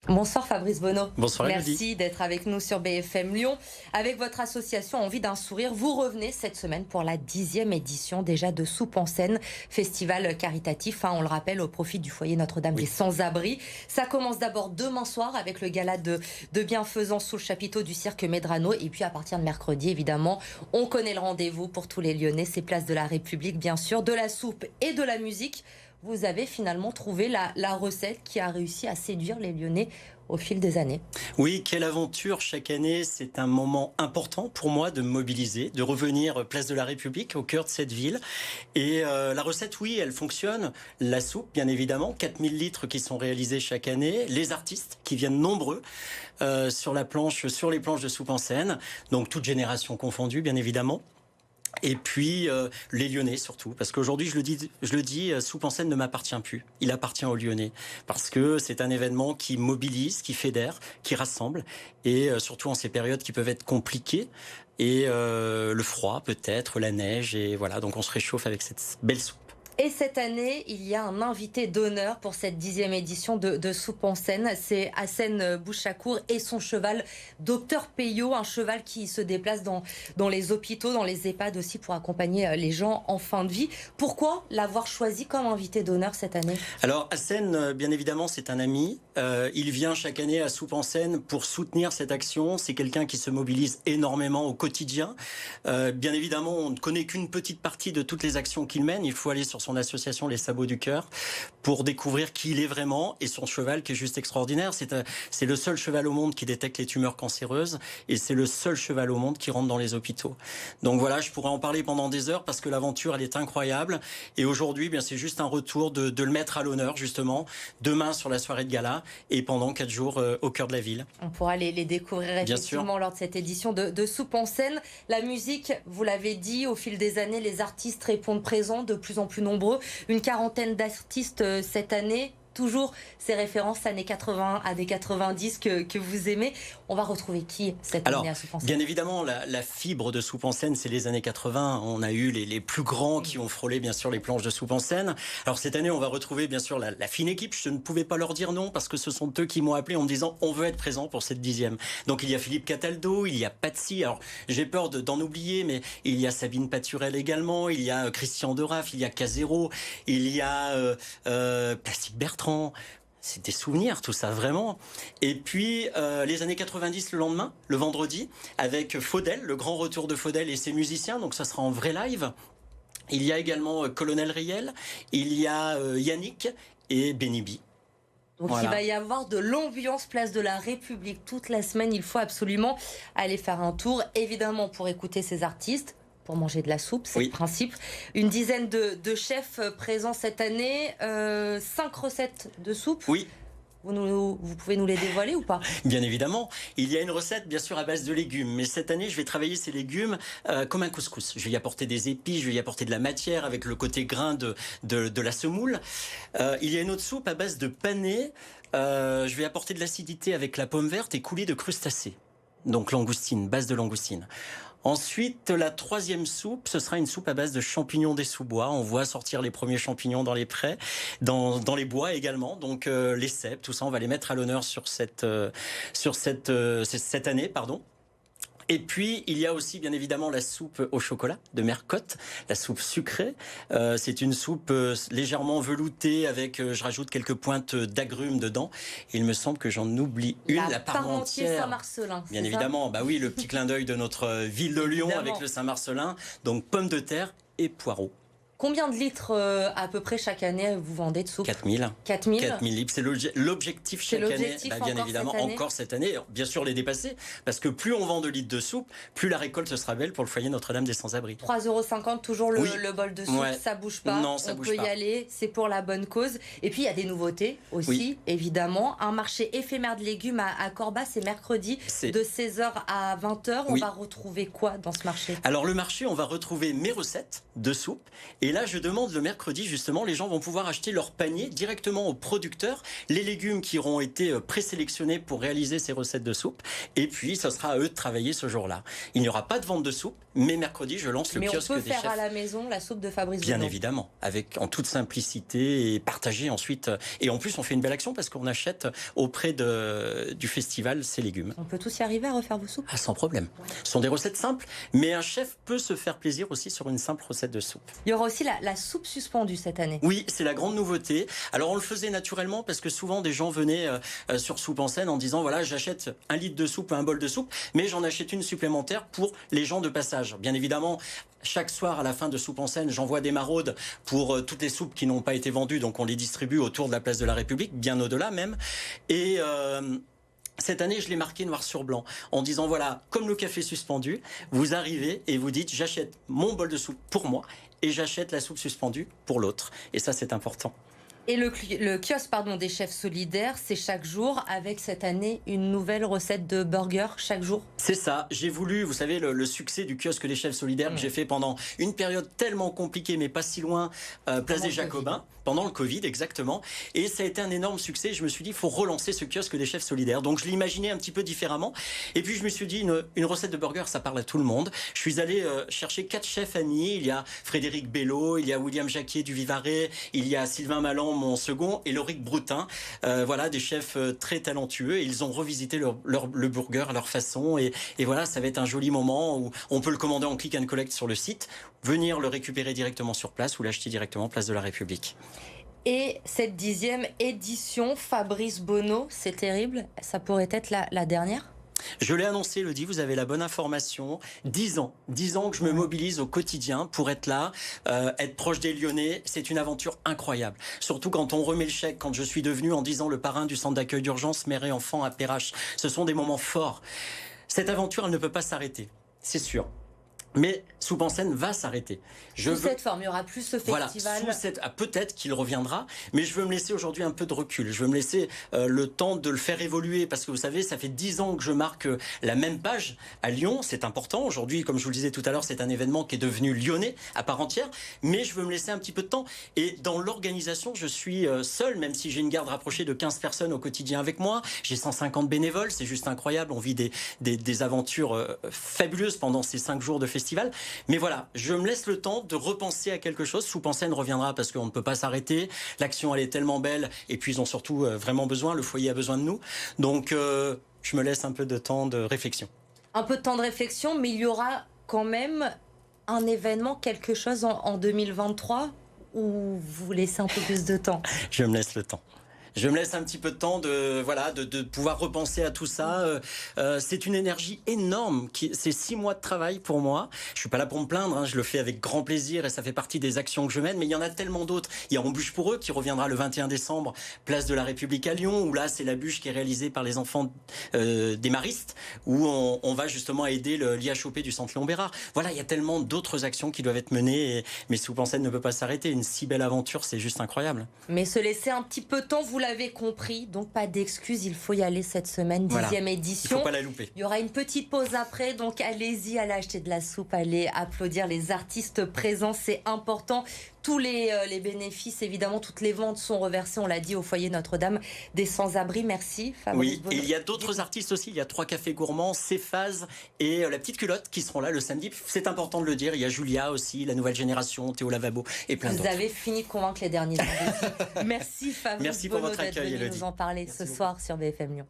Bonsoir Fabrice Bonneau. Bonsoir Elodie. Merci d'être avec nous sur BFM Lyon. Avec votre association Envie d'un sourire, vous revenez cette semaine pour la 10e édition déjà de Soupe en scène, festival caritatif, on le rappelle, au profit du foyer Notre-Dame des Sans-Abris. Ça commence d'abord demain soir avec le gala de bienfaisance sous le chapiteau du cirque Medrano. Et puis à partir de mercredi, évidemment, on connaît le rendez-vous pour tous les Lyonnais. C'est place de la République, bien sûr, de la soupe et de la musique. Vous avez finalement trouvé la recette qui a réussi à séduire les Lyonnais au fil des années. Oui, quelle aventure chaque année. C'est un moment important pour moi de me mobiliser, de revenir place de la République, au cœur de cette ville. Et la recette, oui, elle fonctionne. La soupe, bien évidemment, 4000 litres qui sont réalisés chaque année. Les artistes qui viennent nombreux sur les planches de Soupe en scène. Donc toute génération confondue, bien évidemment. Et puis les Lyonnais surtout, parce qu'aujourd'hui je le dis, Soupe en scène ne m'appartient plus. Il appartient aux Lyonnais parce que c'est un événement qui mobilise, qui fédère, qui rassemble, et surtout en ces périodes qui peuvent être compliquées. Et le froid peut-être, la neige, et voilà, donc on se réchauffe avec cette belle soupe. Et cette année, il y a un invité d'honneur pour cette 10e édition de Soupe en scène. C'est Hassen Bouchakour et son cheval Docteur Peyo, un cheval qui se déplace dans les hôpitaux, dans les EHPAD aussi pour accompagner les gens en fin de vie. Pourquoi l'avoir choisi comme invité d'honneur cette année? Alors Hassen, bien évidemment, c'est un ami. Il vient chaque année à Soupe en scène pour soutenir cette action. C'est quelqu'un qui se mobilise énormément au quotidien. Bien évidemment, on ne connaît qu'une petite partie de toutes les actions qu'il mène. Il faut aller sur son association Les Sabots du Cœur pour découvrir qui il est vraiment, et son cheval qui est juste extraordinaire. C'est le seul cheval au monde qui détecte les tumeurs cancéreuses, et c'est le seul cheval au monde qui rentre dans les hôpitaux. Donc voilà, je pourrais en parler pendant des heures parce que l'aventure elle est incroyable, et aujourd'hui bien c'est juste un retour de le mettre à l'honneur justement, demain sur la soirée de gala et pendant 4 jours au cœur de la ville. On pourra les découvrir effectivement lors de cette édition de Soupe en scène. La musique, vous l'avez dit, au fil des années, les artistes répondent présents, de plus en plus nombreux. Une quarantaine d'artistes cette année. Toujours ces références années 80 à des 90 que vous aimez. On va retrouver qui cette année à Soupe en scène? Bien évidemment, la fibre de Soupe en scène, c'est les années 80. On a eu les plus grands qui ont frôlé bien sûr les planches de Soupe en scène. Alors cette année, on va retrouver bien sûr la fine équipe. Je ne pouvais pas leur dire non parce que ce sont eux qui m'ont appelé en me disant on veut être présent pour cette 10e. Donc il y a Philippe Cataldo, il y a Patsy. Alors j'ai peur d'en oublier, mais il y a Sabine Paturel également. Il y a Christian Deraf, il y a Casero, il y a Plastique Bertrand. C'est des souvenirs, tout ça, vraiment. Et puis, les années 90, le lendemain, le vendredi, avec Faudel, le grand retour de Faudel et ses musiciens. Donc, ça sera en vrai live. Il y a également Colonel Riel. Il y a Yannick et Benny B. Donc il va y avoir de l'ambiance place de la République toute la semaine. Il faut absolument aller faire un tour, évidemment, pour écouter ces artistes. Pour manger de la soupe, c'est le principe. Une dizaine de chefs présents cette année, 5 recettes de soupe. Oui. Vous pouvez nous les dévoiler ou pas? Bien évidemment. Il y a une recette, bien sûr, à base de légumes. Mais cette année, je vais travailler ces légumes comme un couscous. Je vais y apporter des épices, je vais y apporter de la matière avec le côté grain de la semoule. Il y a une autre soupe à base de panais. Je vais apporter de l'acidité avec la pomme verte et coulée de crustacés. Donc langoustine, base de langoustine. Ensuite, la 3e soupe, ce sera une soupe à base de champignons des sous-bois. On voit sortir les premiers champignons dans les prés, dans les bois également. Donc les cèpes, tout ça, on va les mettre à l'honneur sur cette année, pardon. Et puis, il y a aussi, bien évidemment, la soupe au chocolat de Mercotte, la soupe sucrée. C'est une soupe légèrement veloutée avec, je rajoute quelques pointes d'agrumes dedans. Et il me semble que j'en oublie une, la Parmentier Saint-Marcelin. Bien évidemment, bah oui, le petit clin d'œil de notre ville de Lyon avec le Saint-Marcelin. Donc, pommes de terre et poireaux. Combien de litres à peu près chaque année vous vendez de soupe? 4000. 4000 litres, c'est l'objectif chaque année. Bien évidemment, encore cette année. Bien sûr, les dépasser, parce que plus on vend de litres de soupe, plus la récolte sera belle pour le foyer Notre-Dame des Sans-Abris. 3,50 € toujours le bol de soupe, ça bouge pas. Non, ça bouge pas. On peut y aller, c'est pour la bonne cause. Et puis il y a des nouveautés aussi, évidemment. Un marché éphémère de légumes à Corbas, c'est mercredi de 16h à 20h. On va retrouver quoi dans ce marché? Alors le marché, on va retrouver mes recettes de soupe. Et là, je demande le mercredi, justement, les gens vont pouvoir acheter leur panier directement au producteur, les légumes qui auront été présélectionnés pour réaliser ces recettes de soupe. Et puis, ce sera à eux de travailler ce jour-là. Il n'y aura pas de vente de soupe, mais mercredi, je lance le kiosque des chefs. Mais on peut faire à la maison la soupe de Fabrice Bonneau. Bien évidemment, en toute simplicité et partager ensuite. Et en plus, on fait une belle action parce qu'on achète auprès du festival ces légumes. On peut tous y arriver à refaire vos soupes? Ah, sans problème. Ce sont des recettes simples, mais un chef peut se faire plaisir aussi sur une simple recette de soupe. Il y aura aussi la soupe suspendue cette année. Oui, c'est la grande nouveauté. Alors on le faisait naturellement parce que souvent des gens venaient sur Soupe en Scène en disant voilà, j'achète 1 litre de soupe, un bol de soupe, mais j'en achète une supplémentaire pour les gens de passage. Bien évidemment, chaque soir à la fin de Soupe en Scène, j'envoie des maraudes pour toutes les soupes qui n'ont pas été vendues, donc on les distribue autour de la place de la République, bien au-delà même. Et cette année, je l'ai marqué noir sur blanc en disant voilà, comme le café suspendu, vous arrivez et vous dites j'achète mon bol de soupe pour moi et j'achète la soupe suspendue pour l'autre. Et ça, c'est important. Et le kiosque des chefs solidaires, c'est chaque jour avec cette année une nouvelle recette de burger chaque jour. C'est ça. J'ai voulu, vous savez, le succès du kiosque des chefs solidaires que j'ai fait pendant une période tellement compliquée, mais pas si loin, place des Jacobins, pendant le Covid, exactement. Et ça a été un énorme succès. Je me suis dit, il faut relancer ce kiosque des chefs solidaires. Donc je l'ai imaginé un petit peu différemment. Et puis je me suis dit, une recette de burger, ça parle à tout le monde. Je suis allé chercher 4 chefs amis. Il y a Frédéric Bello, il y a William Jacquier du Vivarais, il y a Sylvain Malan, mon second, et Lauric Broutin. Voilà, des chefs très talentueux. Et ils ont revisité le burger à leur façon. Et voilà, ça va être un joli moment où on peut le commander en click and collect sur le site, venir le récupérer directement sur place ou l'acheter directement place de la République. Et cette 10e édition, Fabrice Bonneau, c'est terrible, ça pourrait être la dernière? Je l'ai annoncé, Elodie, vous avez la bonne information. 10 ans que je me mobilise au quotidien pour être là, être proche des Lyonnais. C'est une aventure incroyable. Surtout quand on remet le chèque, quand je suis devenu en 10 ans le parrain du centre d'accueil d'urgence mère et enfants à Perrache. Ce sont des moments forts. Cette aventure, elle ne peut pas s'arrêter, c'est sûr. Mais Soupe en Scène va s'arrêter. Cette forme, il y aura plus ce festival. Voilà, peut-être qu'il reviendra, mais je veux me laisser aujourd'hui un peu de recul. Je veux me laisser le temps de le faire évoluer, parce que vous savez, ça fait 10 ans que je marque la même page à Lyon. C'est important. Aujourd'hui, comme je vous le disais tout à l'heure, c'est un événement qui est devenu lyonnais à part entière. Mais je veux me laisser un petit peu de temps. Et dans l'organisation, je suis seul, même si j'ai une garde rapprochée de 15 personnes au quotidien avec moi. J'ai 150 bénévoles, c'est juste incroyable. On vit des aventures fabuleuses pendant ces 5 jours de festival. Mais voilà, je me laisse le temps de repenser à quelque chose. Soupe en Scène reviendra parce qu'on ne peut pas s'arrêter. L'action, elle est tellement belle. Et puis, ils ont surtout vraiment besoin. Le foyer a besoin de nous. Donc, je me laisse un peu de temps de réflexion. Un peu de temps de réflexion, mais il y aura quand même un événement, quelque chose en 2023 où vous laissez un peu plus de temps? Je me laisse le temps. Je me laisse un petit peu de temps de pouvoir repenser à tout ça. C'est une énergie énorme. C'est 6 mois de travail pour moi. Je suis pas là pour me plaindre. Je le fais avec grand plaisir et ça fait partie des actions que je mène. Mais il y en a tellement d'autres. Il y a On bûche pour eux qui reviendra le 21 décembre, place de la République à Lyon, où là c'est la bûche qui est réalisée par les enfants des maristes, où on va justement aider l'IHOP du centre Léon Bérard. Voilà, il y a tellement d'autres actions qui doivent être menées. Mais Soupe en Scène ne peut pas s'arrêter. Une si belle aventure, c'est juste incroyable. Mais se laisser un petit peu de temps, vous l'avez compris, donc pas d'excuses, il faut y aller cette semaine, 10e édition. Il ne faut pas la louper. Il y aura une petite pause après, donc allez-y, allez acheter de la soupe, allez applaudir les artistes présents, c'est important. Tous les bénéfices, évidemment, toutes les ventes sont reversées, on l'a dit, au foyer Notre-Dame des Sans-Abris. Merci, Fabrice Bonneau. Et il y a d'autres artistes aussi. Il y a 3 cafés gourmands, Céphase et La Petite Culotte qui seront là le samedi. C'est important de le dire. Il y a Julia aussi, La Nouvelle Génération, Théo Lavabo et plein d'autres. Vous avez fini de convaincre les derniers. Merci, Fabrice Merci pour Bonneau, votre accueil, d'être venu Elodie. nous en parler ce soir sur BFM Lyon.